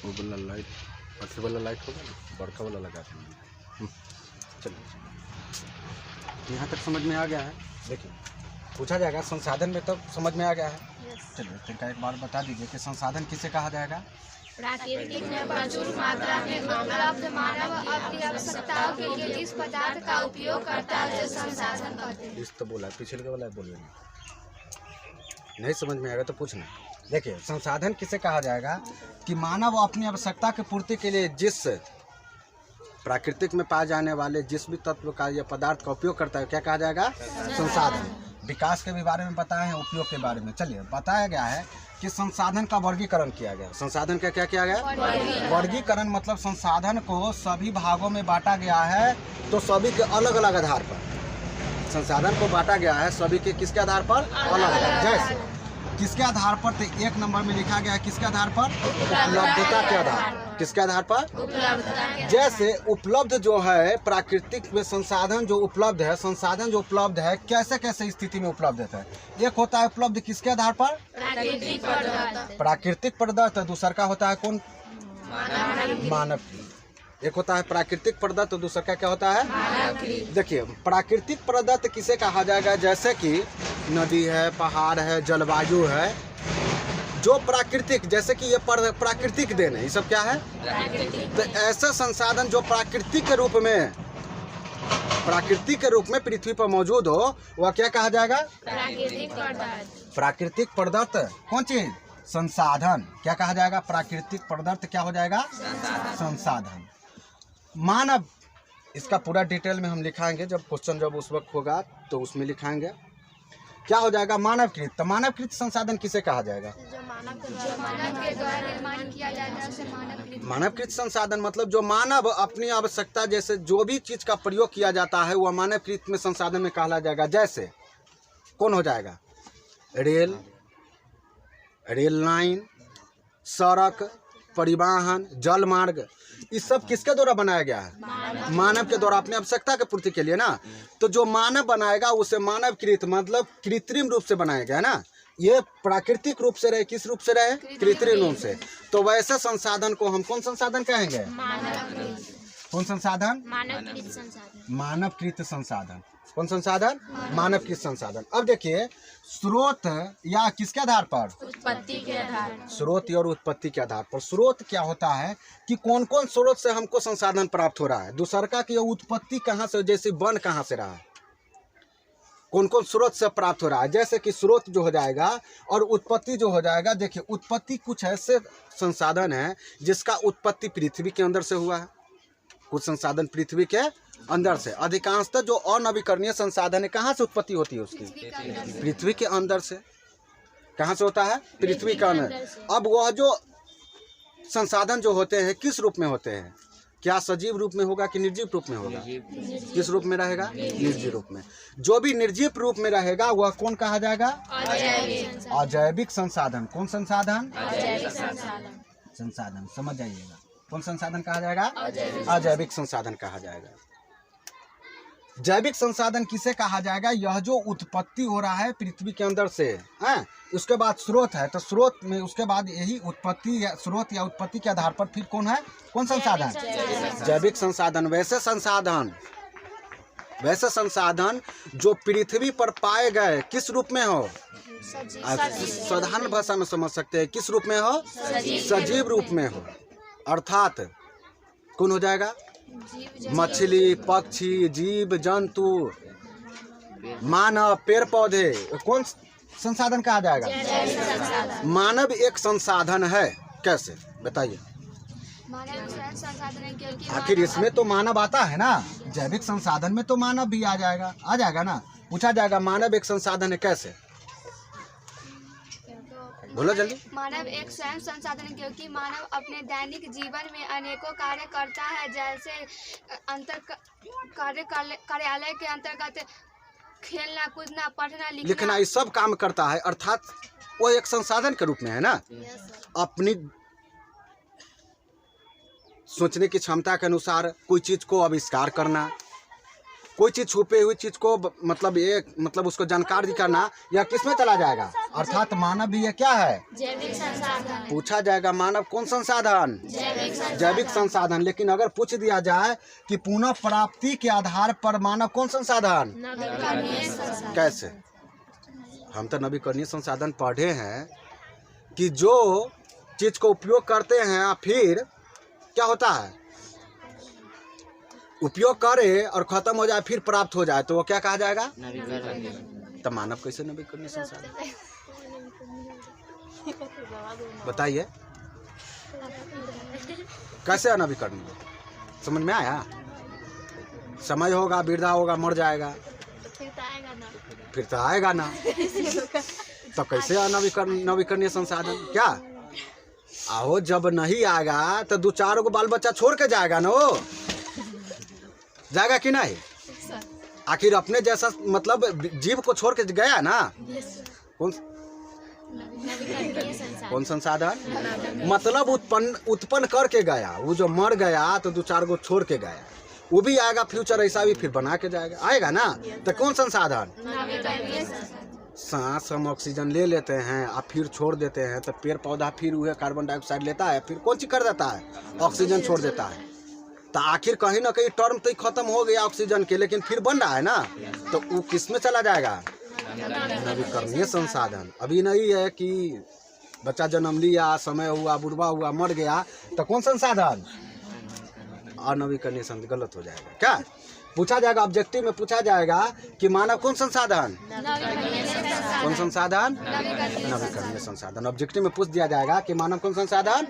वो वाला लाइट, पत्थर वाला लाइट होगा ना, बड़का वाला लगा देंगे। चलिए, यहाँ तक समझ में आ गया है। देखिए, पूछा जाएगा संसाधन में, तब समझ में आ गया है। चलिए, तिनका एक बार बता दीजिए कि संसाधन किसे कहा जाएगा? प्राकृतिक में प्रचुर मात्रा में उपलब्ध मानव अपनी आवश्यकताओं के लिए जिस पदार्थ का उपयोग करता है उसे संसाधन कहते हैं। इस तो बोला, पिछले के वाला बोलिए नहीं समझ में आएगा तो पूछना। देखिए, संसाधन किसे कहा जाएगा कि मानव अपनी आवश्यकता की पूर्ति के लिए जिस प्राकृतिक में पाए जाने वाले जिस भी तत्व का या पदार्थ का उपयोग करता है, क्या कहा जाएगा? संसाधन। विकास के भी बारे में बताए हैं, उपयोग के बारे में। चलिए, बताया गया है कि संसाधन का वर्गीकरण किया गया। संसाधन का क्या किया गया? वर्गीकरण मतलब संसाधन को सभी भागों में बांटा गया है, तो सभी के अलग अलग आधार पर संसाधन को बांटा गया है। सभी के किसके आधार पर? अलग अलग। जैसे किसके आधार पर? तो एक नंबर में लिखा गया है किसके आधार पर? उपलब्धता के आधार। किसके आधार पर? उपलब्धता। जैसे उपलब्ध जो है प्राकृतिक में संसाधन जो उपलब्ध है, संसाधन जो उपलब्ध है कैसे कैसे स्थिति में उपलब्ध है। एक होता है उपलब्ध किसके आधार पर? प्राकृतिक पदार्थ। दूसरा का होता है कौन? मानव। एक होता है प्राकृतिक पदार्थ, तो दूसरा का क्या होता है? देखिए, प्राकृतिक पदार्थ किसे कहा जाएगा? जैसे कि नदी है, पहाड़ है, जलवायु है, जो प्राकृतिक, जैसे कि ये प्राकृतिक देन है, ये सब क्या है? तो ऐसे संसाधन जो प्राकृतिक के रूप में पृथ्वी पर मौजूद हो, वह क्या कहा जाएगा? प्राकृतिक पदार्थ। कौन चीज? संसाधन। क्या कहा जाएगा? प्राकृतिक पदार्थ क्या हो जाएगा? संसाधन। मानव, इसका पूरा डिटेल में हम लिखाएंगे जब क्वेश्चन जब उस वक्त होगा तो उसमें लिखाएंगे। क्या हो जाएगा? मानवकृत। तो मानवकृत संसाधन किसे कहा जाएगा? मानवकृत संसाधन मतलब जो मानव अपनी आवश्यकता, जैसे जो भी चीज का प्रयोग किया जाता है वह मानवकृत में संसाधन में कहा जाएगा। जैसे कौन हो जाएगा? रेल लाइन, सड़क, परिवहन, जल मार्ग, ये सब किसके द्वारा बनाया गया है? मानव के द्वारा, अपनी आवश्यकता की पूर्ति के लिए ना। तो जो मानव बनाएगा उसे मानवकृत मतलब कृत्रिम रूप से बनाएगा ना। ये प्राकृतिक रूप से रहे, किस रूप से रहे? कृत्रिम रूप से। तो वैसे संसाधन को हम कौन संसाधन कहेंगे? कौन संसाधन? मानवकृत संसाधन। कौन संसाधन? मानवकृत संसाधन। अब देखिए, स्रोत या किसके आधार पर? उत्पत्ति के आधार पर। स्रोत और उत्पत्ति के आधार पर। स्रोत क्या होता है कि कौन कौन स्रोत से हमको संसाधन प्राप्त हो रहा है। दूसरा की उत्पत्ति कहाँ से, जैसे वन कहाँ से रहा, कौन कौन स्रोत से प्राप्त हो रहा है। जैसे कि स्रोत जो हो जाएगा और उत्पत्ति जो हो जाएगा। देखिए, उत्पत्ति कुछ ऐसे संसाधन है जिसका उत्पत्ति पृथ्वी के अंदर से हुआ है। कुछ संसाधन पृथ्वी के अंदर से, अधिकांशतः जो अनवीकरणीय संसाधन है कहाँ से उत्पत्ति होती है उसकी? पृथ्वी के अंदर से। कहाँ से होता है? पृथ्वी के अंदर। अब वह जो संसाधन जो होते हैं किस रूप में होते हैं? क्या सजीव रूप में होगा कि निर्जीव रूप में होगा? किस रूप में रहेगा? निर्जीव रूप में। जो भी निर्जीव रूप में रहेगा वह कौन कहा जाएगा? अजैविक संसाधन। कौन संसाधन? संसाधन। समझ जाइएगा, कौन संसाधन कहा जाएगा? अजैविक संसाधन कहा जाएगा। जैविक संसाधन किसे कहा जाएगा? यह जो उत्पत्ति हो रहा है पृथ्वी के अंदर से है, उसके बाद स्रोत है, तो स्रोत में उसके बाद यही उत्पत्ति या स्रोत या उत्पत्ति के आधार पर फिर कौन है? कौन संसाधन? जैविक संसाधन। वैसे संसाधन जो पृथ्वी पर पाए गए किस रूप में हो? साधारण भाषा में समझ सकते हैं, किस रूप में हो? सजीव रूप में हो। अर्थात कौन हो जाएगा? मछली, पक्षी, जीव जंतु, मानव, पेड़ पौधे। कौन संसाधन कहा जाएगा? मानव एक संसाधन है। कैसे बताइए? आखिर इसमें तो मानव आता है ना। जैविक संसाधन में तो मानव भी आ जाएगा ना। पूछा जाएगा मानव एक संसाधन है, कैसे? बोलो जल्दी। मानव एक स्वयं संसाधन है क्योंकि मानव अपने दैनिक जीवन में अनेकों कार्य करता है, जैसे कार्यालय के अंतर्गत खेलना, कूदना, पढ़ना, लिखना, ये सब काम करता है। अर्थात वो एक संसाधन के रूप में है ना। अपनी सोचने की क्षमता के अनुसार कोई चीज को आविष्कार करना, कोई चीज छुपे हुई चीज को मतलब उसको जानकारी करना यह किस में चला जाएगा? अर्थात मानव भी ये क्या है? जैविक संसाधन। पूछा जाएगा मानव कौन संसाधन? जैविक संसाधन। लेकिन अगर पूछ दिया जाए कि पुनः प्राप्ति के आधार पर मानव कौन संसाधन? नवीकरणीय संसाधन। कैसे? हम तो नवीकरणीय संसाधन पढ़े हैं कि जो चीज को उपयोग करते हैं फिर क्या होता है, उपयोग करे और खत्म हो जाए फिर प्राप्त हो जाए तो वो क्या कहा जाएगा? तो मानव कैसे नवीकरणीय संसाधन? बताइए कैसे अनवीकरणीय? समझ में आया? समय होगा, वृद्धा होगा, मर जाएगा, फिर तो आएगा ना, तो कैसे नवीकरणीय संसाधन? क्या आओ, जब नहीं आएगा तो 2-4 को बाल बच्चा छोड़ के जाएगा ना, वो जाएगा कि नहीं? आखिर अपने जैसा मतलब जीव को छोड़ के गया ना। कौन संसाधन? मतलब उत्पन्न करके गया। वो जो मर गया तो 2-4 को छोड़ के गया, वो भी आएगा फ्यूचर, ऐसा भी फिर बना के जाएगा, आएगा ना। तो कौन संसाधन? सांस हम ऑक्सीजन ले लेते हैं और फिर छोड़ देते हैं, तो पेड़ पौधा फिर वह कार्बन डाइऑक्साइड लेता है, फिर कौन चीज कर देता है? ऑक्सीजन छोड़ देता है। तो आखिर कहीं ना कहीं टर्म तो खत्म हो गया ऑक्सीजन के, लेकिन फिर बन रहा है ना, तो वो किस में चला जाएगा? नवीकरणीय संसाधन। अभी नहीं है कि बच्चा जन्म लिया, समय हुआ, बुढ़वा हुआ, मर गया, तो कौन संसाधन? अनवीकरणीय संसाधन। गलत हो जाएगा। क्या पूछा जाएगा? ऑब्जेक्टिव में पूछा जाएगा कि मानव कौन संसाधन? कौन संसाधन? नवीकरणीय संसाधन। ऑब्जेक्टिव में पूछ दिया जाएगा कि मानव कौन संसाधन?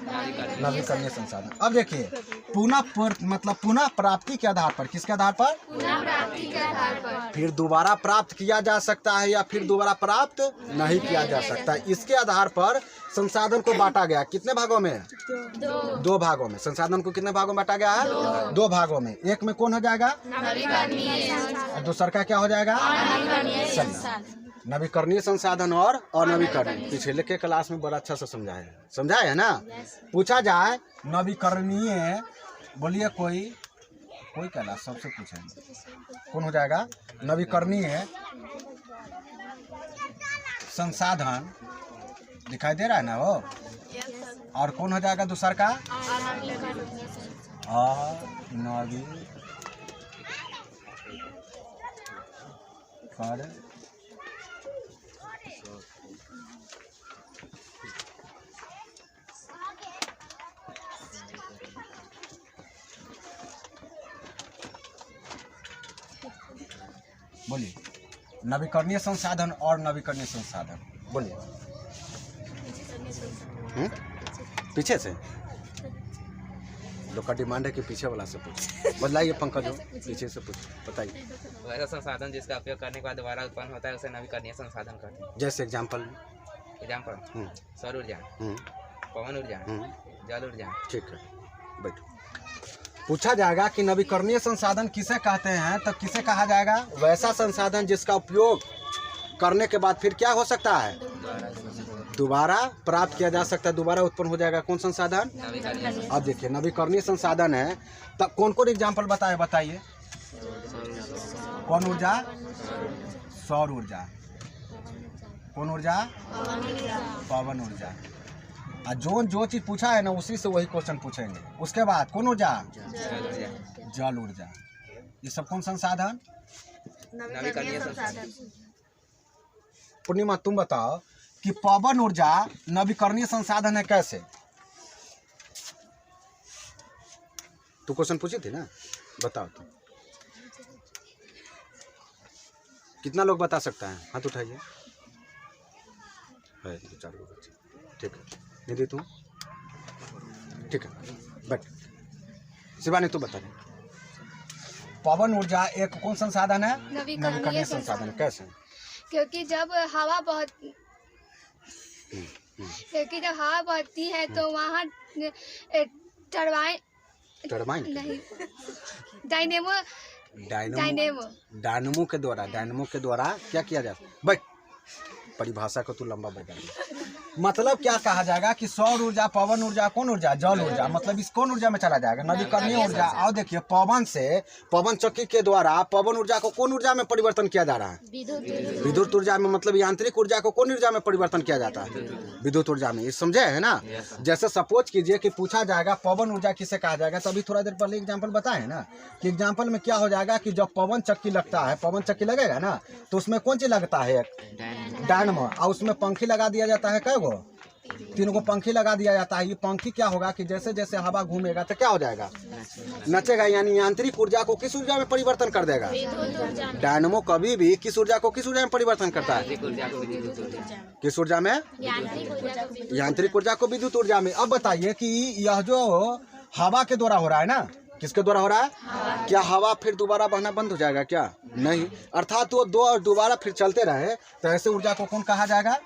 नवीकरणीय संसाधन। अब देखिए, पुनः प्राप्ति के आधार पर, किसके आधार पर? पुनः प्राप्ति के आधार पर। फिर दोबारा प्राप्त किया जा सकता है या फिर दोबारा प्राप्त नहीं किया जा सकता है। इसके आधार पर संसाधन को बांटा गया। कितने भागों में? 2 भागों में। संसाधन को कितने भागों में बांटा गया है? 2 भागों में। एक में कौन हो जाएगा? और दूसरा का क्या हो जाएगा? नवीकरणीय संसाधन और अनवीकरणीय। पिछले के क्लास में बड़ा अच्छा से समझाया है ना। पूछा जाए नवीकरणीय, बोलिए कोई क्लास सबसे पूछेंगे कौन हो जाएगा? नवीकरणीय संसाधन दिखाई दे रहा है ना वो, और कौन हो जाएगा दूसरा का? अनवीकरणीय। बोलिए नवीकरणीय संसाधन और नवीकरणीय संसाधन, बोलिए। पीछे से लोग का डिमांड है कि पीछे वाला से पूछ। बदलाइए पंकज, पीछे से पूछ, बताइए। वैसा संसाधन जिसका उपयोग करने के बाद दोबारा उत्पन्न होता है उसे नवीकरणीय संसाधन कहते हैं। जैसे एग्जाम्पल सौर ऊर्जा, पवन ऊर्जा, जल ऊर्जा। ठीक है, बैठो। पूछा जाएगा कि नवीकरणीय संसाधन किसे कहते हैं, तो किसे कहा जाएगा? वैसा संसाधन जिसका उपयोग करने के बाद फिर क्या हो सकता है? दोबारा प्राप्त किया जा सकता है, दोबारा उत्पन्न हो जाएगा। कौन संसाधन? अब देखिए, नवीकरणीय संसाधन है तो कौन कौन एग्जाम्पल बताइए। कौन ऊर्जा? सौर ऊर्जा। कौन ऊर्जा? पवन ऊर्जा। और जो चीज पूछा है ना उसी से वही क्वेश्चन पूछेंगे। उसके बाद कौन ऊर्जा? जल ऊर्जा। ये सब कौन संसाधन? नवीकरणीय संसाधन। पूर्णिमा तुम बताओ कि पवन ऊर्जा नवीकरणीय संसाधन है कैसे? तू क्वेश्चन पूछी थी ना, बताओ तुम। कितना लोग बता सकता है? हाथ उठाइए। है 2-4 बच्चे। ठीक है, निधि तू? ठीक है, बैठ। शिवानी तू बता दे। पवन ऊर्जा एक कौन संसाधन है? नवीकरणीय संसाधन। कैसे? क्योंकि जब हवा बहती है तो वहाँ टरबाइन नहीं, डायनेमो डायनमो के द्वारा क्या किया जाता है? बैठ। परिभाषा को तो लंबा बता दिया। मतलब क्या कहा जाएगा कि सौर ऊर्जा, पवन ऊर्जा, कौन ऊर्जा, जल ऊर्जा, मतलब इस कौन ऊर्जा में चला जाएगा, नवीकरणीय ऊर्जा। और देखिए पवन से, पवन चक्की के द्वारा पवन ऊर्जा को कौन ऊर्जा में परिवर्तन किया जा रहा है, विद्युत ऊर्जा में। मतलब यांत्रिक ऊर्जा को कौन ऊर्जा में परिवर्तन किया जाता है, विद्युत ऊर्जा में। ये समझे है ना। जैसे सपोज कीजिए कि पूछा जाएगा पवन ऊर्जा किसे कहा जाएगा, तो अभी थोड़ा देर पहले एग्जाम्पल बताए ना कि एग्जाम्पल में क्या हो जाएगा कि जब पवन चक्की लगता है, पवन चक्की लगेगा ना, तो उसमें कौन चीज लगता है, डायनामो, और उसमें पंखी लगा दिया जाता है। कै गो, 3 गो पंखी लगा दिया जाता है। ये पंखी क्या होगा कि जैसे जैसे हवा घूमेगा तो क्या हो जाएगा, नचेगा। यानी यांत्रिक ऊर्जा को किस ऊर्जा में परिवर्तन कर देगा, डायनामो कभी भी किस ऊर्जा को किस ऊर्जा में परिवर्तन करता है, किस ऊर्जा में, यांत्रिक ऊर्जा को विद्युत ऊर्जा में। अब बताइए कि यह जो हवा के द्वारा हो रहा है ना, किसके द्वारा हो रहा है, क्या हवा फिर दोबारा बहना बंद हो जाएगा क्या, नहीं। अर्थात वो दोबारा फिर चलते रहे, तो ऐसे ऊर्जा को कौन कहा जाएगा,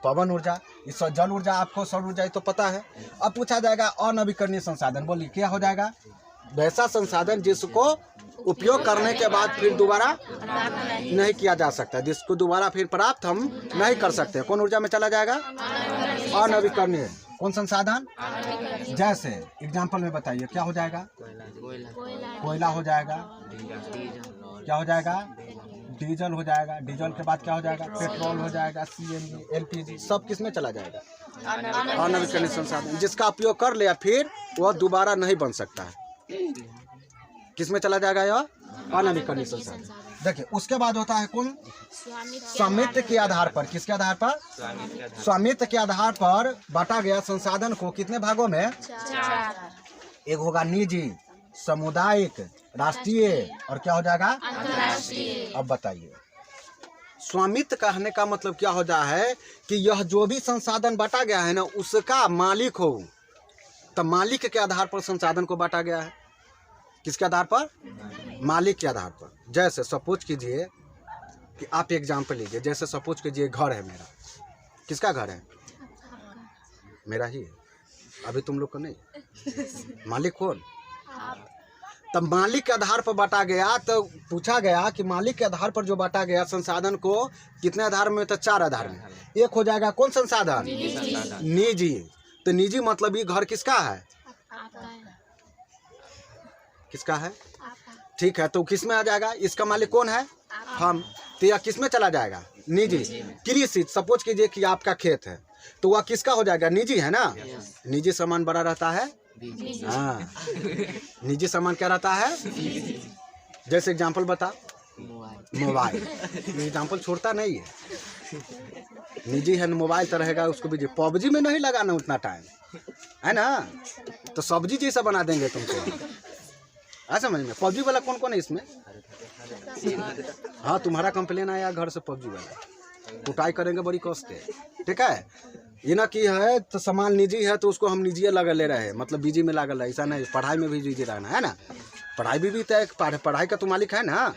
पवन ऊर्जा। इस जल ऊर्जा, आपको सौर ऊर्जा तो पता है। अब पूछा जाएगा अनवीकरणीय संसाधन, बोलिए क्या हो जाएगा, वैसा संसाधन जिसको उपयोग करने के बाद फिर दोबारा नहीं किया जा सकता, जिसको दोबारा फिर प्राप्त हम नहीं कर सकते, कौन ऊर्जा में चला जाएगा, अनवीकरणीय। कौन संसाधन, जैसे एग्जाम्पल में बताइए क्या हो जाएगा, कोयला हो जाएगा, क्या हो जाएगा, डीजल हो जाएगा, डीजल के बाद क्या हो जाएगा, पेट्रोल हो जाएगा, सीएनजी, एलपीजी, सब किस में चला जाएगा, अनवीकरणीय संसाधन। जिसका उपयोग कर लिया फिर वह दोबारा नहीं बन सकता है, किस में चला जाएगा, यह अनवीकरणीय संसाधन। देखिए उसके बाद होता है कौन, स्वामित्व के आधार पर, किसके आधार पर, स्वामित्व के आधार पर बांटा गया संसाधन को कितने भागों में, एक होगा निजी, सामुदायिक, राष्ट्रीय, और क्या हो जाएगा, अंतर्राष्ट्रीय। अब बताइए स्वामित्व कहने का मतलब क्या होता है कि यह जो भी संसाधन बांटा गया है ना, उसका मालिक हो। तब मालिक के आधार पर संसाधन को बांटा गया है, किसके आधार पर, मालिक के आधार पर। जैसे सपोज कीजिए कि आप एग्जाम्पल लीजिए, जैसे सपोज कीजिए घर है मेरा, किसका घर है, मेरा ही है, अभी तुम लोग का नहीं, मालिक कौन, तब मालिक के आधार पर बांटा गया। तो पूछा गया कि मालिक के आधार पर जो बांटा गया संसाधन को कितने आधार में, तो 4 आधार में। एक हो जाएगा कौन संसाधन, निजी। तो निजी मतलब ये घर किसका है, किसका है, ठीक है। तो किस में आ जाएगा, इसका मालिक कौन है, हम। तो यह किस में चला जाएगा, निजी। कृषि, सपोज कीजिए कि आपका खेत है, तो वह किसका हो जाएगा, निजी है ना। निजी सामान बड़ा रहता है, हाँ, निजी सामान क्या रहता है, जैसे एग्जाम्पल बता, मोबाइल, एग्जाम्पल छोड़ता नहीं है, निजी है, मोबाइल तो रहेगा, उसको भी पबजी में नहीं लगाना उतना टाइम है ना, तो सब्जी जैसा बना देंगे तुमको, समझ में। पबजी वाला कौन कौन है इसमें, हाँ तुम्हारा कंप्लेन आया घर से पबजी वाला, कुटाई करेंगे बड़ी कष्ट है, ठीक है। ये ना कि है तो सामान निजी है तो उसको हम निजी लगा ले रहे हैं, मतलब बिजी में लागल है, ऐसा नहीं। पढ़ाई में भी बिजी रहना है ना, पढ़ाई भी तय, पढ़ाई का तो मालिक है ना,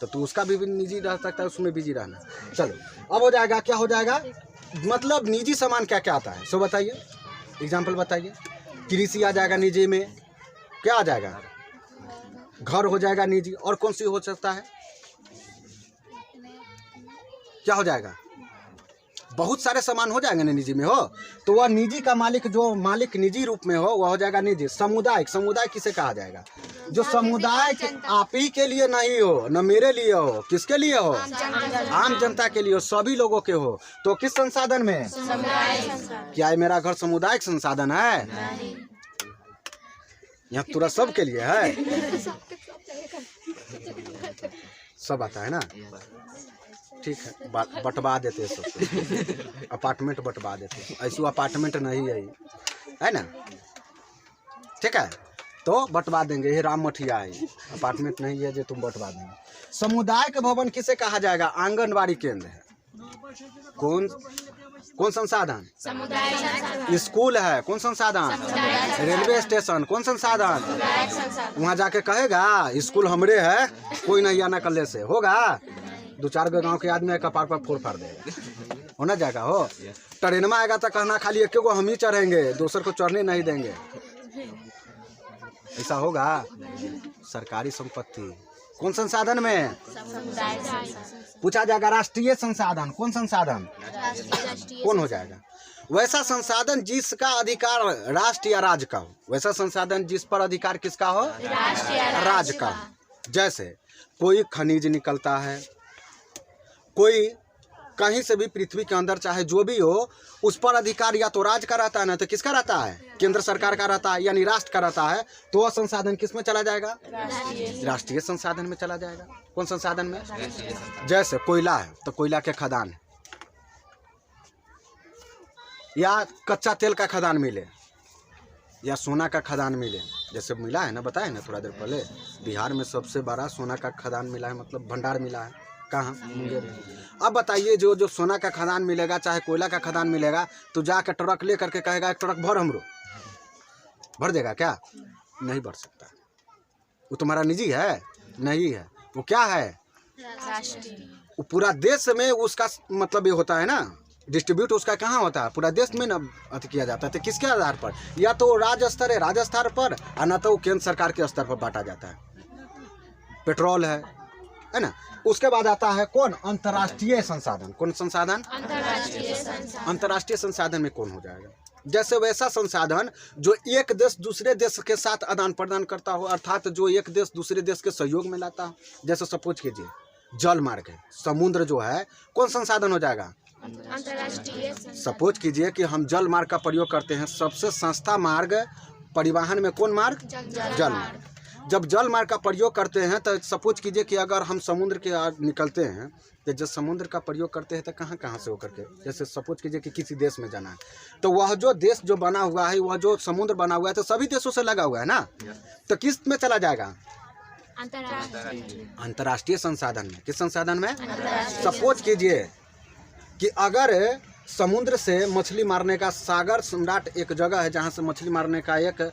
तो तू उसका भी निजी रह सकता है, उसमें बिजी रहना। चलो अब हो जाएगा, क्या हो जाएगा, मतलब निजी सामान क्या क्या आता है सो बताइए, एग्जाम्पल बताइए। कृषि आ जाएगा निजी में, क्या आ जाएगा, घर हो जाएगा निजी, और कौन सी हो सकता है, क्या हो जाएगा, बहुत सारे सामान हो जाएंगे ना निजी में हो, तो वह निजी का मालिक, जो मालिक निजी रूप में हो वह हो जाएगा निजी। सामुदायिक, समुदाय किसे कहा जाएगा, जो समुदाय आप ही के लिए नहीं हो, न मेरे लिए हो, किसके लिए हो, आम जनता के लिए हो, सभी लोगों के हो, तो किस संसाधन में, क्या है मेरा घर सामुदायिक संसाधन है, यहाँ पूरा सब के लिए है, सब आता है ना, ठीक है। बंटवा देते सब, अपार्टमेंट बंटवा देते, ऐसा अपार्टमेंट नहीं है ना, ठीक है, तो बंटवा देंगे, ये राम मठिया है, अपार्टमेंट नहीं है जो तुम बंटवा देंगे। सामुदायिक भवन किसे कहा जाएगा, आंगनबाड़ी केंद्र है, कौन कौन संसाधन, स्कूल है, कौन संसाधन, रेलवे स्टेशन, कौन संसाधन, वहाँ जाके कहेगा स्कूल हमरे है, कोई नहीं आना कल्ले से, होगा 2-4 गांव के आदमी कपार पर फोड़ फाड़ देगा, होना जाएगा हो। ट्रेन में आएगा तो कहना खाली एक को हम ही चढ़ेंगे, दूसर को चढ़ने नहीं देंगे, ऐसा होगा। सरकारी संपत्ति कौन संसाधन में? पूछा जाएगा राष्ट्रीय संसाधन, कौन संसाधन? कौन हो जाएगा? वैसा संसाधन जिसका अधिकार राष्ट्र या राज्य का हो, वैसा संसाधन जिस पर अधिकार किसका हो? राज्य का हो। जैसे कोई खनिज निकलता है, कोई कहीं से भी पृथ्वी के अंदर चाहे जो भी हो, उस पर अधिकार या तो राज्य का रहता है ना तो किसका रहता है? केंद्र सरकार का रहता है, यानी राष्ट्र का रहता है। तो वह संसाधन किस में चला जाएगा? राष्ट्रीय संसाधन में चला जाएगा। कौन संसाधन में? जैसे कोयला है तो कोयला के खदान है, या कच्चा तेल का खदान मिले, या सोना का खदान मिले, जैसे मिला है ना, बताए ना थोड़ा देर पहले, बिहार में सबसे बड़ा सोना का खदान मिला है, मतलब भंडार मिला है। कहाँ? मुंगेर में। अब बताइए, जो सोना का खदान मिलेगा चाहे कोयला का खदान मिलेगा, तो जाकर ट्रक ले करके कहेगा एक ट्रक भर, हमरो भर देगा क्या? नहीं भर सकता। वो तुम्हारा निजी है? नहीं है। वो क्या है? वो पूरा देश में उसका मतलब ये होता है ना, डिस्ट्रीब्यूट उसका कहाँ होता है? पूरा देश में ना अति किया जाता है। तो किसके आधार पर? या तो राज्य स्तर है, राज्य स्तर पर, और न तो केंद्र सरकार के स्तर पर बांटा जाता है। पेट्रोल है ना। उसके बाद आता है कौन? अंतर्राष्ट्रीय संसाधन। कौन संसाधन? अंतर्राष्ट्रीय संसाधन में कौन हो जाएगा? जैसे वैसा संसाधन जो एक देश दूसरे देश के साथ आदान प्रदान करता हो, अर्थात जो एक देश दूसरे देश के सहयोग में लाता हो। जैसे सपोज कीजिए जल मार्ग है, समुद्र जो है, कौन संसाधन हो जाएगा? अंतर्राष्ट्रीय। सपोज कीजिए कि हम जल मार्ग का प्रयोग करते हैं, सबसे सस्ता मार्ग परिवहन में कौन मार्ग? जल मार्ग। जब जल मार्ग का प्रयोग करते हैं तो सपोज कीजिए कि अगर हम समुद्र के निकलते हैं, तो जब समुद्र का प्रयोग करते हैं तो कहाँ कहाँ से होकर के, जैसे सपोज कीजिए कि किसी देश में जाना है, तो वह जो देश जो बना हुआ है, वह जो समुद्र बना हुआ है, तो सभी देशों से लगा हुआ है ना, तो किस में चला जाएगा? अंतर्राष्ट्रीय संसाधन में। किस संसाधन में? सपोज कीजिए कि अगर समुद्र से मछली मारने का, सागर सम्राट एक जगह है जहाँ से मछली मारने का एक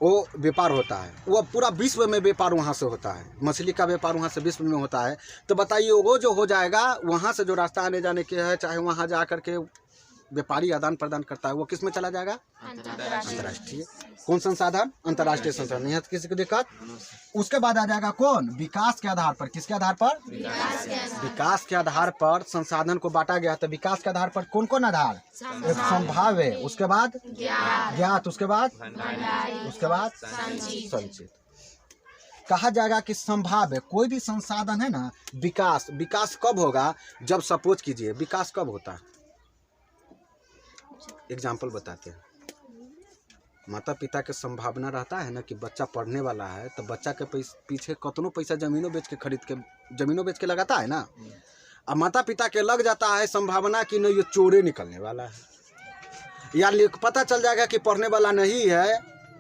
वो व्यापार होता है, वो पूरा विश्व में व्यापार वहाँ से होता है, मछली का व्यापार वहाँ से विश्व में होता है। तो बताइए वो जो हो जाएगा, वहाँ से जो रास्ता आने जाने के है, चाहे वहाँ जा कर के व्यापारी आदान प्रदान करता है, वो किस में चला जाएगा? अंतर्राष्ट्रीय। कौन संसाधन? अंतर्राष्ट्रीय संसाधन। यहाँ किसी को दिक्कत? उसके बाद आ जाएगा कौन? विकास के आधार पर। किसके आधार पर? विकास के आधार पर संसाधन को बांटा गया। तो विकास के आधार पर कौन कौन आधार? एक संभाव्य, उसके बाद ज्ञात, उसके बाद संचित। कहा जाएगा कि संभाव्य कोई भी संसाधन है ना, विकास कब होगा? जब सपोज कीजिए, विकास कब होता है? एग्जाम्पल बताते हैं। माता पिता के संभावना रहता है ना कि बच्चा पढ़ने वाला है, तो बच्चा के पीछे कतनों पैसा जमीनों बेच के लगाता है ना। अब माता पिता के लग जाता है संभावना कि नहीं ये चोरे निकलने वाला है, या पता चल जाएगा कि पढ़ने वाला नहीं है,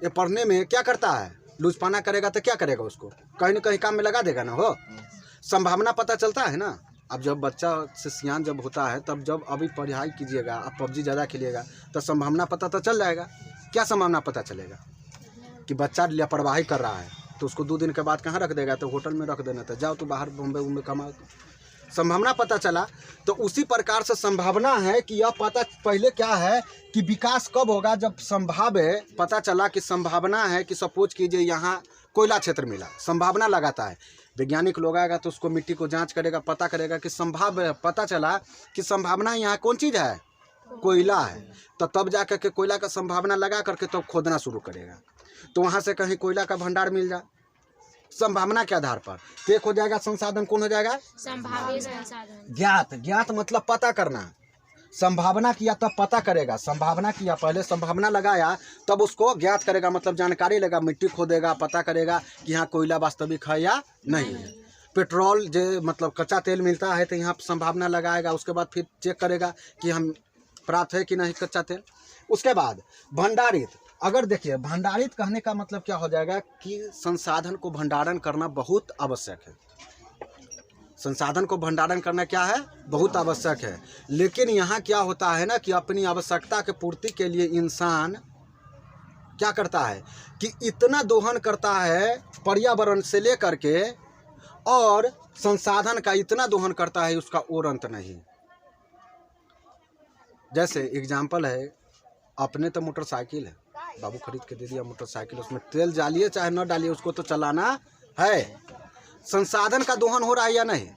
ये पढ़ने में क्या करता है, लूचपना करेगा, तो क्या करेगा? उसको कहीं ना कहीं काम में लगा देगा ना। हो संभावना पता चलता है ना। अब जब बच्चा से सियान जब होता है, तब जब अभी पढ़ाई कीजिएगा, अब पबजी ज़्यादा खेलिएगा, तो संभावना पता तो चल जाएगा। क्या संभावना पता चलेगा? कि बच्चा लापरवाही कर रहा है, तो उसको 2 दिन के बाद कहाँ रख देगा? तो होटल में रख देना था, जाओ तो बाहर बॉम्बे कमाओ। संभावना पता चला। तो उसी प्रकार से संभावना है कि यह पता पहले क्या है कि विकास कब होगा? जब संभाव्य पता चला कि संभावना है कि सपोज कीजिए यहाँ कोयला क्षेत्र मिला, संभावना लगाता है, वैज्ञानिक लोग आएगा तो उसको मिट्टी को जांच करेगा, पता करेगा कि संभाव्य, पता चला कि संभावना यहाँ कौन चीज़ है? कोयला है। तो तब जा कर के कोयला का संभावना लगा करके तब खोदना शुरू करेगा, तो वहाँ से कहीं कोयला का भंडार मिल जाए, संभावना के आधार पर एक हो जाएगा। संसाधन कौन हो जाएगा? संभाव्य संसाधन। ज्ञात मतलब पता करना। संभावना किया तब पता करेगा, संभावना किया पहले संभावना लगाया तब उसको ज्ञात करेगा, मतलब जानकारी लेगा, मिट्टी खोदेगा, पता करेगा कि यहाँ कोयला वास्तविक है या नहीं है। पेट्रोल जो मतलब कच्चा तेल मिलता है तो यहाँ संभावना लगाएगा, उसके बाद फिर चेक करेगा कि हम प्राप्त है कि नहीं कच्चा तेल। उसके बाद भंडारित। अगर देखिए भंडारित कहने का मतलब क्या हो जाएगा कि संसाधन को भंडारण करना बहुत आवश्यक है। संसाधन को भंडारण करना क्या है? बहुत आवश्यक है। लेकिन यहाँ क्या होता है ना कि अपनी आवश्यकता के पूर्ति के लिए इंसान क्या करता है कि इतना दोहन करता है पर्यावरण से लेकर के, और संसाधन का इतना दोहन करता है उसका और अंत नहीं। जैसे एग्जाम्पल है, अपने तो मोटरसाइकिल है, बाबू खरीद के दे दिया मोटरसाइकिल, उसमें तेल डालिए चाहे न डालिए उसको तो चलाना है। संसाधन का दोहन हो रहा है या नहीं।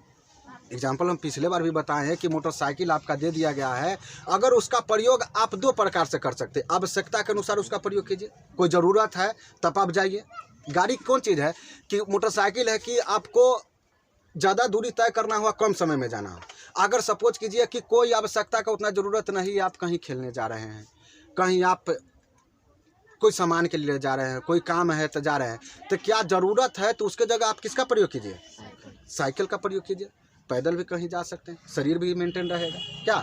एग्जाम्पल हम पिछले बार भी बताए हैं कि मोटरसाइकिल आपका दे दिया गया है, अगर उसका प्रयोग आप 2 प्रकार से कर सकते हैं। आवश्यकता के अनुसार उसका प्रयोग कीजिए, कोई ज़रूरत है तब आप जाइए। गाड़ी कौन चीज़ है कि मोटरसाइकिल है कि आपको ज़्यादा दूरी तय करना हुआ, कम समय में जाना हो। अगर सपोज कीजिए कि कोई आवश्यकता का उतना ज़रूरत नहीं, आप कहीं खेलने जा रहे हैं, कहीं आप कोई सामान के लिए जा रहे हैं, कोई काम है तो जा रहे हैं, तो क्या ज़रूरत है तो उसके जगह आप किसका प्रयोग कीजिए, साइकिल का प्रयोग कीजिए। पैदल भी कहीं जा सकते हैं, शरीर भी मेंटेन रहेगा। क्या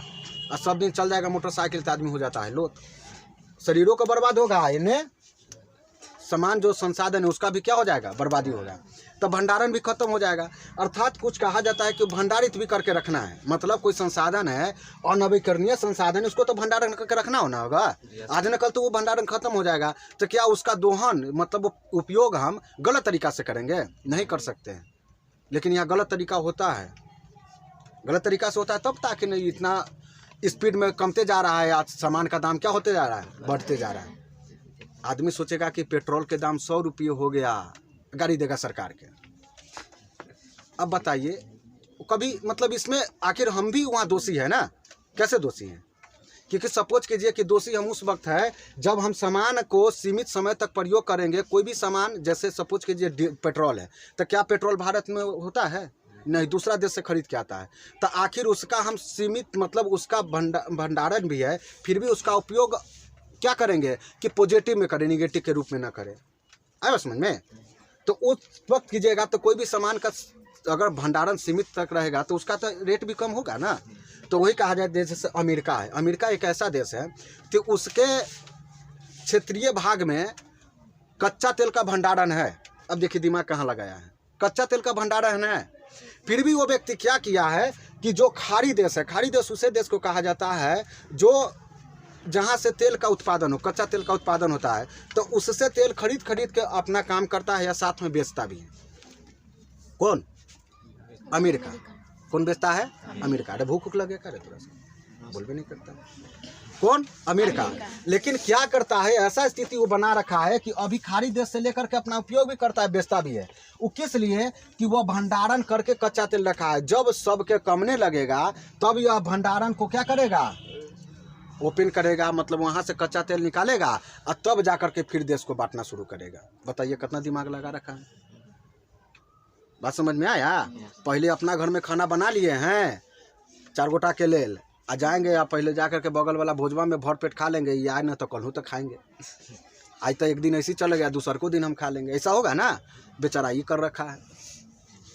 और सब दिन चल जाएगा मोटरसाइकिल तो आदमी हो जाता है लोट, शरीरों का बर्बाद होगा, इन्हें सामान जो संसाधन है उसका भी क्या हो जाएगा, बर्बादी होगा। तो भंडारण भी खत्म हो जाएगा। अर्थात कुछ कहा जाता है कि भंडारित भी करके रखना है, मतलब कोई संसाधन है और नवीकरणीय संसाधन, उसको तो भंडारण करके रखना होगा। आज न कल तो वो भंडारण खत्म हो जाएगा, तो क्या उसका दोहन मतलब उपयोग हम गलत तरीका से करेंगे, नहीं कर सकते हैं। लेकिन यहाँ गलत तरीका होता है, गलत तरीका से होता है तब ताकि नहीं इतना स्पीड में कमते जा रहा है, आज सामान का दाम क्या होते जा रहा है, बढ़ते जा रहा है। आदमी सोचेगा कि पेट्रोल के दाम 100 रुपये हो गया, गाड़ी देगा सरकार के। अब बताइए कभी मतलब इसमें आखिर हम भी वहाँ दोषी है ना, कैसे दोषी हैं? क्योंकि सपोज कीजिए कि दोषी हम उस वक्त है जब हम सामान को सीमित समय तक प्रयोग करेंगे। कोई भी सामान, जैसे सपोज कीजिए पेट्रोल है, तो क्या पेट्रोल भारत में होता है? नहीं, दूसरा देश से खरीद के आता है। तो आखिर उसका हम सीमित मतलब उसका भंडारण भी है, फिर भी उसका उपयोग क्या करेंगे कि पॉजिटिव में करें, निगेटिव के रूप में ना करें। आया समझ में? तो उस वक्त कीजिएगा तो कोई भी सामान का अगर भंडारण सीमित तक रहेगा तो उसका तो रेट भी कम होगा ना। तो वही कहा जाए, जैसे अमेरिका है, अमेरिका एक ऐसा देश है कि उसके क्षेत्रीय भाग में कच्चा तेल का भंडारण है। अब देखिए दिमाग कहाँ लगाया है, कच्चा तेल का भंडारण है, फिर भी वो व्यक्ति क्या किया है कि जो खाड़ी देश है, खाड़ी देश उसे देश को कहा जाता है जो जहाँ से तेल का उत्पादन हो, कच्चा तेल का उत्पादन होता है, तो उससे तेल खरीद के अपना काम करता है या साथ में बेचता भी है। कौन? अमेरिका। कौन बेचता है? अमेरिका। अरे भूख लगे क्या रे, थोड़ा सा बोल भी नहीं करता। कौन? अमेरिका। लेकिन क्या करता है, ऐसा स्थिति वो बना रखा है कि अभी खाड़ी देश से लेकर के अपना उपयोग भी करता है, बेचता भी है। वो किस लिए कि वो भंडारण करके कच्चा तेल रखा है। जब सबके कमने लगेगा तब यह भंडारण को क्या करेगा, ओपन करेगा, मतलब वहाँ से कच्चा तेल निकालेगा और तब जा करके फिर देश को बांटना शुरू करेगा। बताइए कितना दिमाग लगा रखा है। बात समझ में आया? पहले अपना घर में खाना बना लिए हैं 4 गोटा के लेल, आ जाएंगे या पहले जा करके बगल वाला भोजवा में भर पेट खा लेंगे, या न तो कल तो खाएंगे। आज तो एक दिन ऐसे चले गया, दूसर को दिन हम खा लेंगे, ऐसा होगा ना। बेचारा ये कर रखा है।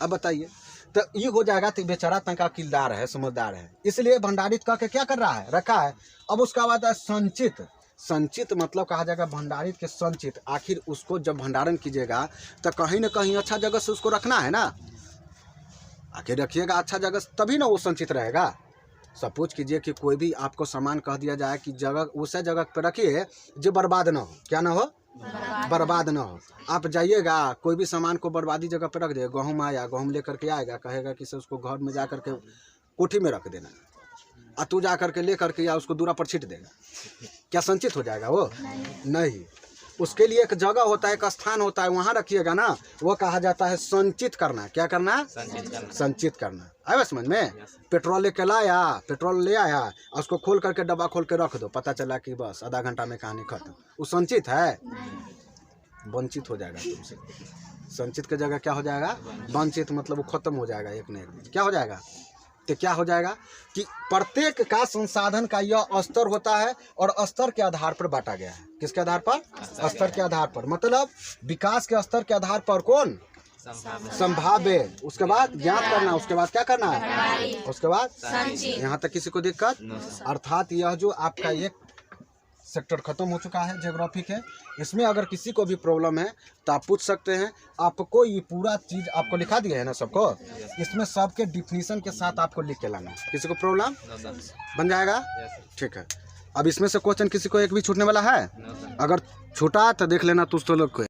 अब बताइए, तो ये हो जाएगा तो बेचारा तनका किलदार है, समझदार है, इसलिए भंडारित करके क्या कर रहा है, रखा है। अब उसका बाद है संचित। संचित मतलब कहा जाएगा भंडारित के संचित। आखिर उसको जब भंडारण कीजिएगा तो कहीं ना कहीं अच्छा जगह से उसको रखना है ना। आखिर रखिएगा अच्छा जगह तभी ना वो संचित रहेगा। सपोज कीजिए कि कोई भी आपको सामान कह दिया जाए कि जगह उस जगह पर रखिए जो बर्बाद ना हो। क्या ना हो? बर्बाद ना हो। आप जाइएगा कोई भी सामान को बर्बादी जगह पर रख दे, गेहूँ आया, गेहूँ लेकर के आएगा, कहेगा कि से उसको घर में जा करके कोठी में रख देना, और तू जा करके ले करके या उसको दूरा पर छीट देगा। क्या संचित हो जाएगा वो? नहीं। उसके लिए एक जगह होता है, एक स्थान होता है, वहाँ रखिएगा ना, वो कहा जाता है संचित करना। क्या करना? संचित करना। आया समझ में? पेट्रोल लेके लाया, पेट्रोल ले आया, उसको खोल करके डब्बा खोल के रख दो, पता चला कि बस आधा घंटा में कहानी खत्म। वो संचित है? वंचित हो जाएगा तुमसे। संचित की जगह क्या हो जाएगा? वंचित, मतलब वो खत्म हो जाएगा एक न एक दिन। क्या हो जाएगा? तो क्या हो जाएगा कि प्रत्येक का संसाधन का यह स्तर होता है और स्तर के आधार पर बांटा गया है। किसके आधार पर? स्तर के आधार पर। मतलब विकास के स्तर के आधार पर कौन? संभाव्य। उसके बाद ज्ञात करना, उसके बाद क्या करना है, उसके बाद यहाँ तक किसी को दिक्कत। अर्थात यह जो आपका एक सेक्टर खत्म हो चुका है ज्योग्राफी के, इसमें अगर किसी को भी प्रॉब्लम है तो आप पूछ सकते हैं। आपको ये पूरा चीज़ आपको लिखा दिया है ना सबको, इसमें सबके डिफिनीशन के साथ आपको लिख के लाना। किसी को प्रॉब्लम बन जाएगा? ठीक है। अब इसमें से क्वेश्चन किसी को एक भी छूटने वाला है? अगर छूटा तो देख लेना, तुझ तो लोग को